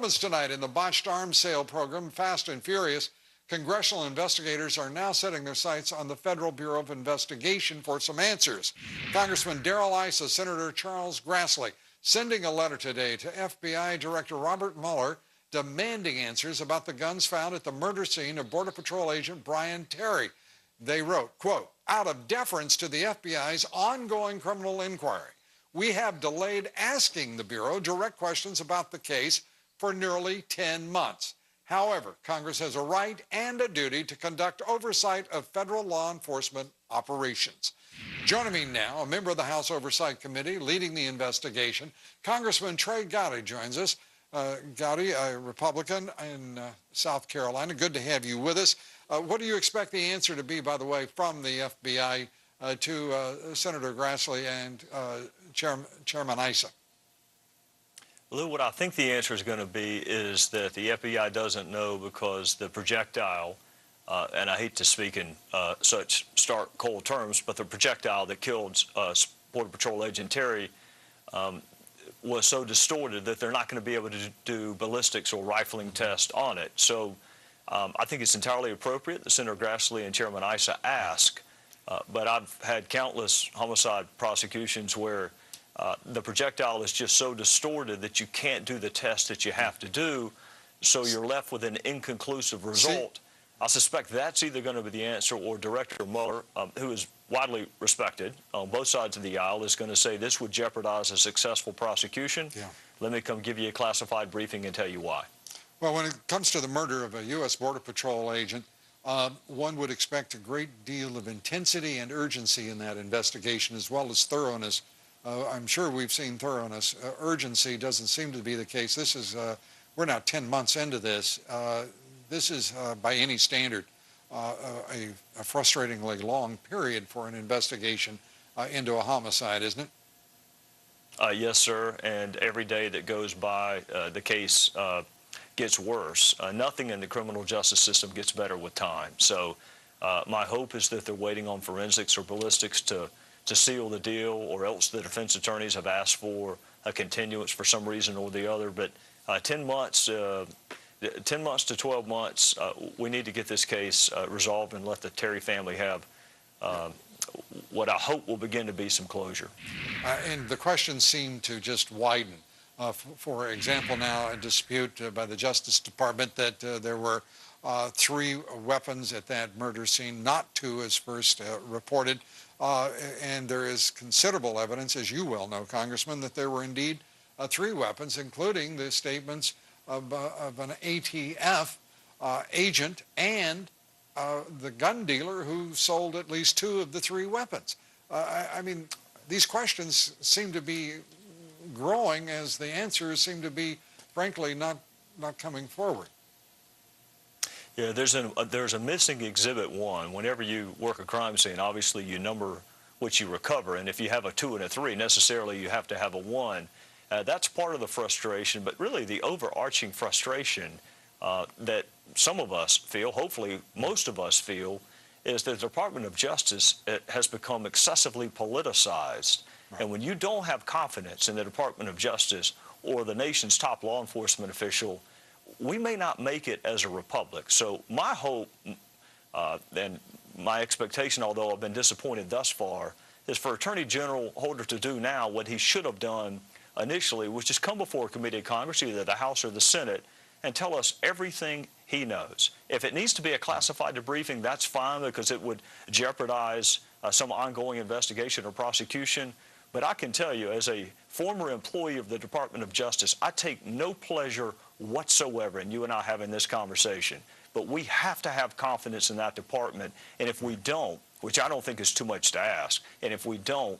Developments tonight in the botched arms sale program, Fast and Furious. Congressional investigators are now setting their sights on the Federal Bureau of Investigation for some answers. Congressman Darrell Issa, Senator Charles Grassley, sending a letter today to FBI Director Robert Mueller demanding answers about the guns found at the murder scene of Border Patrol agent Brian Terry. They wrote, quote, out of deference to the FBI's ongoing criminal inquiry, we have delayed asking the Bureau direct questions about the case for nearly 10 months. However, Congress has a right and a duty to conduct oversight of federal law enforcement operations. Joining me now, a member of the House Oversight Committee leading the investigation, Congressman Trey Gowdy joins us. Gowdy, a Republican in South Carolina. Good to have you with us. What do you expect the answer to be, by the way, from the FBI to Senator Grassley and Chairman Issa? Lou, what I think the answer is going to be is that the FBI doesn't know because the projectile, and I hate to speak in such stark, cold terms, but the projectile that killed Border Patrol agent Terry was so distorted that they're not going to be able to do ballistics or rifling tests on it. So I think it's entirely appropriate that Senator Grassley and Chairman Issa ask, but I've had countless homicide prosecutions where the projectile is just so distorted that you can't do the test that you have to do, so you're left with an inconclusive result. I suspect that's either going to be the answer, or Director Mueller, who is widely respected on both sides of the aisle, is going to say this would jeopardize a successful prosecution. Yeah. Let me come give you a classified briefing and tell you why. Well, when it comes to the murder of a U.S. Border Patrol agent, one would expect a great deal of intensity and urgency in that investigation, as well as thoroughness. I'm sure we've seen thoroughness. Urgency doesn't seem to be the case. This is, we're now 10 months into this. This is, by any standard, a frustratingly long period for an investigation into a homicide, isn't it? Yes, sir. And every day that goes by, the case gets worse. Nothing in the criminal justice system gets better with time. So my hope is that they're waiting on forensics or ballistics to seal the deal, or else the defense attorneys have asked for a continuance for some reason or the other. But 10 months to 12 months, we need to get this case resolved and let the Terry family have what I hope will begin to be some closure. And the questions seem to just widen. For example, now a dispute by the Justice Department that there were 3 weapons at that murder scene, not 2 as first reported. And there is considerable evidence, as you well know, Congressman, that there were indeed 3 weapons, including the statements of an ATF agent and the gun dealer who sold at least 2 of the 3 weapons. I mean, these questions seem to be growing as the answers seem to be, frankly, not coming forward. Yeah, there's a missing Exhibit 1. Whenever you work a crime scene, obviously you number what you recover, and if you have a 2 and a 3, necessarily you have to have a 1. That's part of the frustration, but really the overarching frustration that some of us feel, hopefully most of us feel, is that the Department of Justice has become excessively politicized. Right. And when you don't have confidence in the Department of Justice or the nation's top law enforcement official, we may not make it as a republic. So my hope and my expectation, although I've been disappointed thus far, is for Attorney General Holder to do now what he should have done initially, which is come before a committee of Congress, either the House or the Senate, and tell us everything he knows. If it needs to be a classified debriefing, that's fine, because it would jeopardize some ongoing investigation or prosecution. But I can tell you, as a former employee of the Department of Justice, I take no pleasure whatsoever in you and I having this conversation. But we have to have confidence in that department. And if we don't, which I don't think is too much to ask, and if we don't,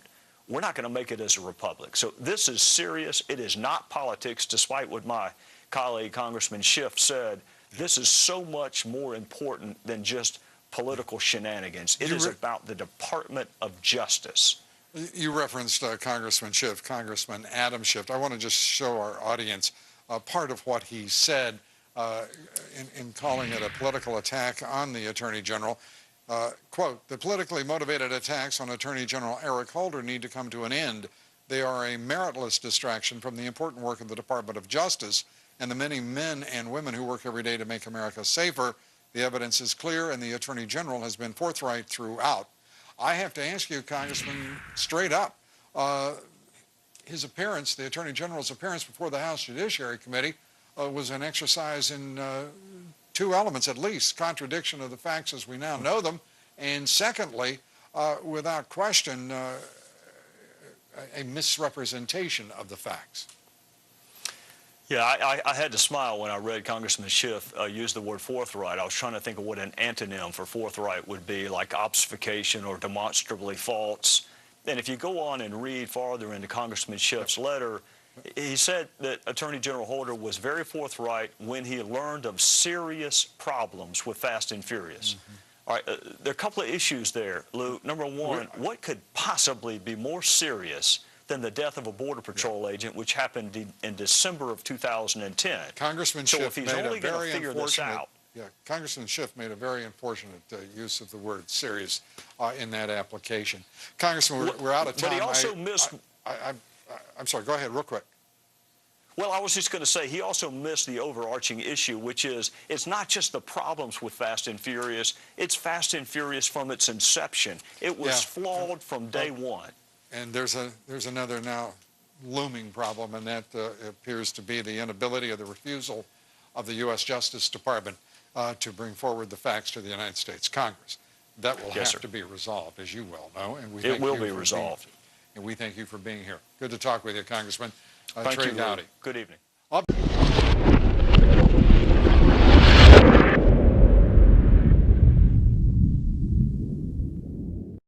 we're not going to make it as a republic. So this is serious. It is not politics, despite what my colleague, Congressman Schiff, said. This is so much more important than just political shenanigans. It is about the Department of Justice. You referenced Congressman Schiff, Congressman Adam Schiff. I want to just show our audience part of what he said in calling it a political attack on the Attorney General. Quote, the politically motivated attacks on Attorney General Eric Holder need to come to an end. They are a meritless distraction from the important work of the Department of Justice and the many men and women who work every day to make America safer. The evidence is clear, and the Attorney General has been forthright throughout. I have to ask you, Congressman, straight up, his appearance, the Attorney General's appearance before the House Judiciary Committee was an exercise in two elements at least: contradiction of the facts as we now know them, and secondly, without question, a misrepresentation of the facts. Yeah, I had to smile when I read Congressman Schiff use the word forthright. I was trying to think of what an antonym for forthright would be, like obfuscation or demonstrably false. And if you go on and read farther into Congressman Schiff's letter, he said that Attorney General Holder was very forthright when he learned of serious problems with Fast and Furious. All right, there are a couple of issues there, Lou. Number one, what could possibly be more serious than the death of a Border Patrol agent, which happened in December of 2010? Congressman so Schiff if he's only going to figure this out. Yeah, Congressman Schiff made a very unfortunate use of the word serious in that application. Congressman, we're out of time. But he also missed... I'm sorry, go ahead real quick. Well, I was just going to say, he also missed the overarching issue, which is it's not just the problems with Fast and Furious, it's Fast and Furious from its inception. It was flawed from day one. And there's another now looming problem, and that appears to be the inability or the refusal of the U.S. Justice Department to bring forward the facts to the United States Congress. That will have to be resolved, as you well know. And it will be resolved. And we thank you for being here. Good to talk with you, Congressman Thank Trey you, Gowdy. Good evening.